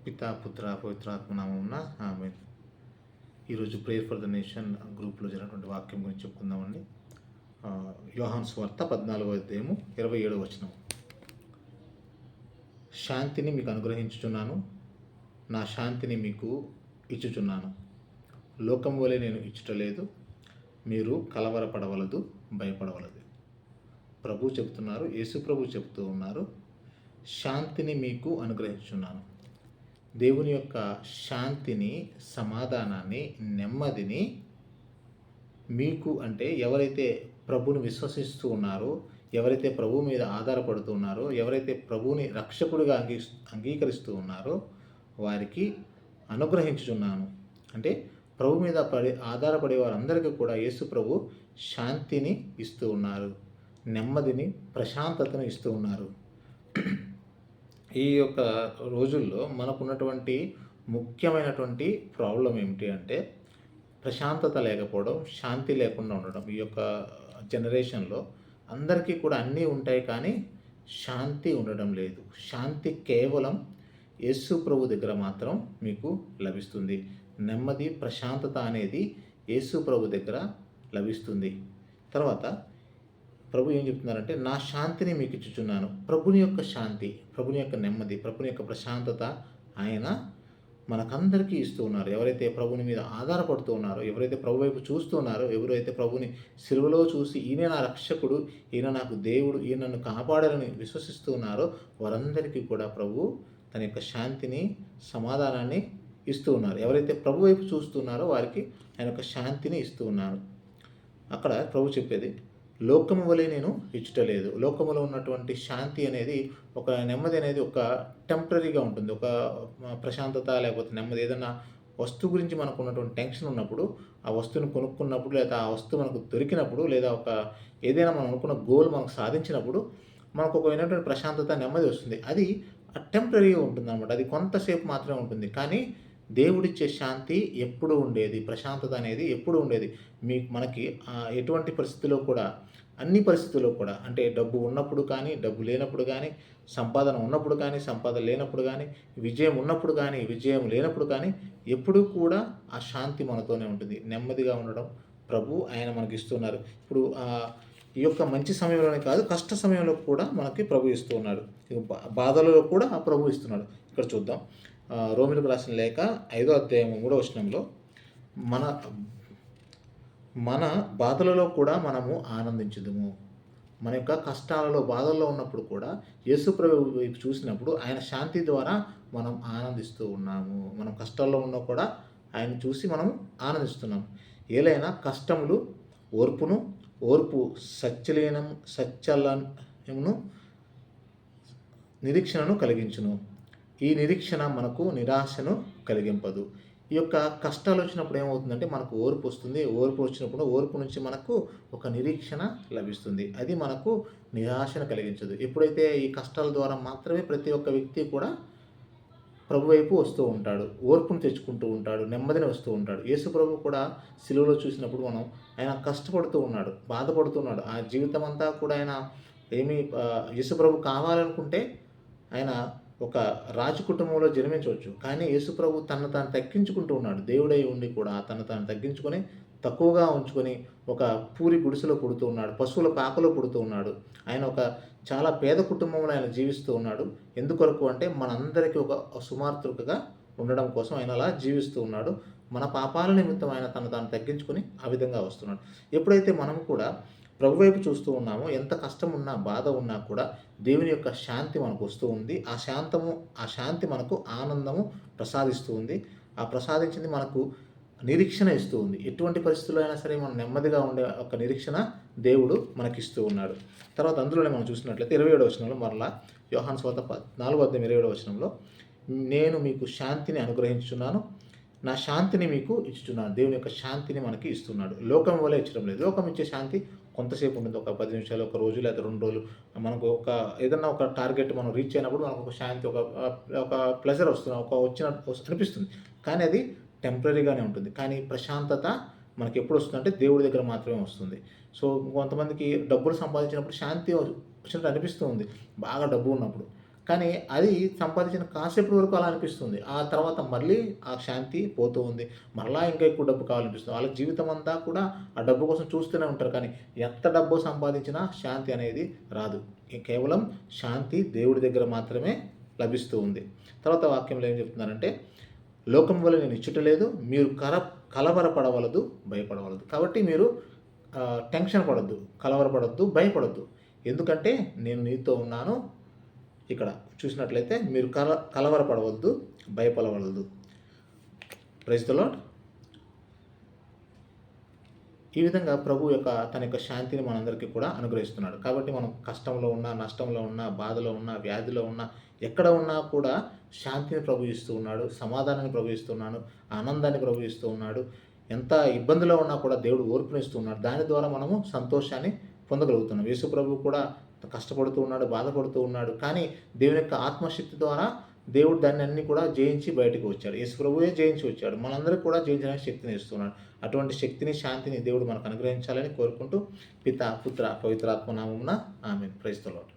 పితా పుత్ర పవిత్రాత్మ నామమున ఆమె. ఈరోజు ప్రేయర్ ఫర్ ద నేషన్ గ్రూప్లో జరిగినటువంటి వాక్యం గురించి చెప్పుకుందామండి. యోహాను సువార్త 14వ అధ్యాయము 27వ వచనం. శాంతిని మీకు అనుగ్రహించుచున్నాను, నా శాంతిని మీకు ఇచ్చుచున్నాను. లోకం వలె నేను ఇచ్చుటలేదు, మీరు కలవరపడవలదు, భయపడవలదు. ప్రభు చెప్తున్నారు, యేసు ప్రభు చెప్తూ ఉన్నారు, శాంతిని మీకు అనుగ్రహించుచున్నాను. దేవుని యొక్క శాంతిని, సమాధానాన్ని, నెమ్మదిని మీకు, అంటే ఎవరైతే ప్రభువుని విశ్వసిస్తూ ఉన్నారో, ఎవరైతే ప్రభువు మీద ఆధారపడుతూ ఉన్నారో, ఎవరైతే ప్రభువుని రక్షకుడిగా అంగీకరిస్తూ ఉన్నారో వారికి అనుగ్రహించుచున్నాను. అంటే ప్రభు మీద ఆధారపడే వారందరికీ కూడా యేసు ప్రభు శాంతిని ఇస్తూ ఉన్నారు, నెమ్మదిని, ప్రశాంతతను ఇస్తూ ఉన్నారు. ఈ యొక్క రోజుల్లో మనకున్నటువంటి ముఖ్యమైనటువంటి ప్రాబ్లం ఏమిటి అంటే ప్రశాంతత లేకపోవడం, శాంతి లేకుండా ఉండడం. ఈ యొక్క జనరేషన్లో అందరికీ కూడా అన్నీ ఉంటాయి, కానీ శాంతి ఉండడం లేదు. శాంతి కేవలం యేసు ప్రభు దగ్గర మాత్రం మీకు లభిస్తుంది. నెమ్మది, ప్రశాంతత అనేది యేసు ప్రభు దగ్గర లభిస్తుంది. తర్వాత ప్రభు ఏం చెప్తున్నారంటే, నా శాంతిని మీకు ఇచ్చుచున్నాను. ప్రభుని యొక్క శాంతి, ప్రభుని యొక్క నెమ్మది, ప్రభుని యొక్క ప్రశాంతత ఆయన మనకందరికీ ఇస్తూ ఉన్నారు. ఎవరైతే ప్రభుని మీద ఆధారపడుతూ ఉన్నారో, ఎవరైతే ప్రభు వైపు చూస్తూ ఉన్నారో, ఎవరైతే ప్రభుని సిలువలో చూసి ఈయన నా రక్షకుడు, ఈయన నాకు దేవుడు, ఈయన నన్ను కాపాడాలని విశ్వసిస్తూ ఉన్నారో వారందరికీ కూడా ప్రభు తన యొక్క శాంతిని, సమాధానాన్ని ఇస్తూ ఉన్నారు. ఎవరైతే ప్రభు వైపు చూస్తున్నారో వారికి ఆయన యొక్క శాంతిని ఇస్తూ ఉన్నారు. అక్కడ ప్రభు చెప్పేది, లోకము వలె నేను ఇచ్చుటలేదు. లోకములో ఉన్నటువంటి శాంతి అనేది, ఒక నెమ్మది అనేది ఒక టెంపరీగా ఉంటుంది. ఒక ప్రశాంతత లేకపోతే నెమ్మది, ఏదైనా వస్తువు గురించి మనకు ఉన్నటువంటి టెన్షన్ ఉన్నప్పుడు, ఆ వస్తువుని కొనుక్కున్నప్పుడు, లేదా ఆ వస్తువు మనకు దొరికినప్పుడు, లేదా ఏదైనా మనం అనుకున్న గోల్ మనకు సాధించినప్పుడు మనకు ఒక అయినటువంటి ప్రశాంతత, నెమ్మది వస్తుంది. అది టెంపరీగా ఉంటుంది అన్నమాట. అది కొంతసేపు మాత్రమే ఉంటుంది. కానీ దేవుడిచ్చే శాంతి ఎప్పుడు ఉండేది, ప్రశాంతత అనేది ఎప్పుడు ఉండేది. మనకి ఎటువంటి పరిస్థితుల్లో కూడా, అన్ని పరిస్థితుల్లో కూడా, అంటే డబ్బు ఉన్నప్పుడు కానీ, డబ్బు లేనప్పుడు కానీ, సంపాదన ఉన్నప్పుడు కానీ, సంపాదన లేనప్పుడు కానీ, విజయం ఉన్నప్పుడు కానీ, విజయం లేనప్పుడు కానీ, ఎప్పుడూ కూడా ఆ శాంతి మనతోనే ఉంటుంది. నెమ్మదిగా ఉండడం ప్రభు ఆయన మనకి ఇస్తున్నారు. ఇప్పుడు ఈ యొక్క మంచి సమయంలోనే కాదు, కష్ట సమయంలో కూడా మనకి ప్రభు ఇస్తూ ఉన్నాడు. బాధలలో కూడా ఆ ప్రభు ఇస్తున్నాడు. ఇక్కడ చూద్దాం, రోమిలకు రాసిన లేఖ 5వ అధ్యాయం 3వ వచనంలో, మన బాధలలో కూడా మనము ఆనందించుదుము. మన యొక్క కష్టాలలో, బాధల్లో ఉన్నప్పుడు కూడా యేసు ప్రభు వైపు చూసినప్పుడు ఆయన శాంతి ద్వారా మనం ఆనందిస్తూ ఉన్నాము. మనం కష్టాల్లో ఉన్నా కూడా ఆయన చూసి మనం ఆనందిస్తున్నాము. ఏలైనా కష్టములు ఓర్పు సచ్చలమును నిరీక్షణను కలిగించును. ఈ నిరీక్షణ మనకు నిరాశను కలిగింపదు. ఈ యొక్క కష్టాలు వచ్చినప్పుడు ఏమవుతుందంటే మనకు ఓర్పు వస్తుంది. ఓర్పు వచ్చినప్పుడు ఓర్పు నుంచి మనకు ఒక నిరీక్షణ లభిస్తుంది. అది మనకు నిరాశను కలిగించదు. ఎప్పుడైతే ఈ కష్టాల ద్వారా మాత్రమే ప్రతి ఒక్క వ్యక్తి కూడా ప్రభు వైపు వస్తూ ఉంటాడు, ఓర్పును తెచ్చుకుంటూ ఉంటాడు, నెమ్మదిని వస్తూ ఉంటాడు. యేసు ప్రభు కూడా సిలువలో చూసినప్పుడు ఆయన కష్టపడుతూ ఉన్నాడు, బాధపడుతున్నాడు. ఆ జీవితం అంతా కూడా ఆయన యేసు ప్రభు కావాలనుకుంటే ఆయన ఒక రాజు కుటుంబంలో జన్మించవచ్చు. కానీ యేసు ప్రభు తను తాను తగ్గించుకుంటూ ఉన్నాడు. దేవుడై ఉండి కూడా తను తాను తగ్గించుకొని, తక్కువగా ఉంచుకొని, ఒక పూరి గుడిసెలో పుడుతూ ఉన్నాడు, పశువుల పాకలో పుడుతూ ఉన్నాడు. ఆయన ఒక చాలా పేద కుటుంబంలో ఆయన జీవిస్తూ ఉన్నాడు. ఎందుకొరకు అంటే మనందరికీ ఒక సుమార్తృకగా ఉండడం కోసం ఆయన అలా జీవిస్తూ ఉన్నాడు. మన పాపాల నిమిత్తం ఆయన తను తాను తగ్గించుకొని ఆ విధంగా వస్తున్నాడు. ఎప్పుడైతే మనం కూడా ప్రభు వైపు చూస్తూ ఉన్నామో, ఎంత కష్టం ఉన్నా, బాధ ఉన్నా కూడా దేవుని యొక్క శాంతి మనకు వస్తూ ఉంది. ఆ శాంతి మనకు ఆనందము ప్రసాదిస్తూ ఉంది. ఆ ప్రసాదించింది మనకు నిరీక్షణ ఇస్తూ ఉంది. ఎటువంటి పరిస్థితుల్లో అయినా సరే మనం నెమ్మదిగా ఉండే ఒక నిరీక్షణ దేవుడు మనకిస్తూ ఉన్నాడు. తర్వాత అందులోనే మనం చూసినట్లయితే 27వ వచనంలో, మరలా యోహాను సువార్త 4వ అధ్యాయం 27వ వచనంలో, నేను మీకు శాంతిని అనుగ్రహించుచున్నాను, నా శాంతిని మీకు ఇచ్చుచున్నాను. దేవుని యొక్క శాంతిని మనకి ఇస్తున్నాడు. లోకం వల్ల ఇచ్చడం లేదు. లోకం ఇచ్చే శాంతి కొంతసేపు ఉంటుంది, ఒక 10 నిమిషాలు, ఒక రోజు లేదా 2 రోజులు. మనకు ఏదన్నా ఒక టార్గెట్ మనం రీచ్ అయినప్పుడు మనకు ఒక శాంతి, ఒక ప్లెజర్ వస్తుంది, అనిపిస్తుంది. కానీ అది టెంపరీగానే ఉంటుంది. కానీ ప్రశాంతత మనకి ఎప్పుడు వస్తుందంటే దేవుడి దగ్గర మాత్రమే వస్తుంది. సో కొంతమందికి డబ్బులు సంపాదించినప్పుడు శాంతి వచ్చినట్టు అనిపిస్తూ ఉంది, బాగా డబ్బు ఉన్నప్పుడు. కానీ అది సంపాదించిన కాసేపటి వరకు అలా అనిపిస్తుంది. ఆ తర్వాత మళ్ళీ ఆ శాంతి పోతూ ఉంది. మరలా ఇంకా ఎక్కువ డబ్బు కావాలనిపిస్తుంది. వాళ్ళ జీవితం అంతా కూడా ఆ డబ్బు కోసం చూస్తూనే ఉంటారు. కానీ ఎంత డబ్బు సంపాదించినా శాంతి అనేది రాదు. కేవలం శాంతి దేవుడి దగ్గర మాత్రమే లభిస్తూ ఉంది. తర్వాత వాక్యంలో ఏం చెప్తున్నారంటే, లోకం వల్ల నేను ఇచ్చుట లేదు, మీరు కలవరపడవలదు, భయపడవలదు. కాబట్టి మీరు టెన్షన్ పడొద్దు, కలవరపడొద్దు, భయపడొద్దు. ఎందుకంటే నేను నీతో ఉన్నాను. ఇక్కడ చూసినట్లయితే మీరు కలవరపడవద్దు, భయపడవలదు. Praise the lord. ఈ విధంగా ప్రభు తన యొక్క శాంతిని మనందరికీ కూడా అనుగ్రహిస్తున్నాడు. కాబట్టి మనం కష్టంలో ఉన్నా, నష్టంలో ఉన్నా, బాధలో ఉన్నా, వ్యాధిలో ఉన్నా, ఎక్కడ ఉన్నా కూడా శాంతిని ప్రభు ఇస్తూ ఉన్నాడు, సమాధానాన్ని ప్రభు ఇస్తున్నాడు, ఆనందాన్ని ప్రభు ఇస్తూ ఉన్నాడు. ఎంత ఇబ్బందిలో ఉన్నా కూడా దేవుడు ఓర్పునిస్తూ ఉన్నాడు. దాని ద్వారా మనము సంతోషాన్ని పొందగలుగుతున్నాం. యేసు ప్రభు కూడా కష్టపడుతూ ఉన్నాడు, బాధపడుతూ ఉన్నాడు. కానీ దేవుని యొక్క ఆత్మశక్తి ద్వారా దేవుడు దాన్ని అన్ని కూడా జయించి బయటకు వచ్చాడు. యేసు ప్రభువే జయించి వచ్చాడు. మనందరికీ కూడా జయించడానికి శక్తిని ఇస్తున్నాడు. అటువంటి శక్తిని, శాంతిని దేవుడు మనకు అనుగ్రహించాలని కోరుకుంటూ, పిత, పుత్ర, పవిత్రాత్మ నామమున ఆమేన్. Praise the lord.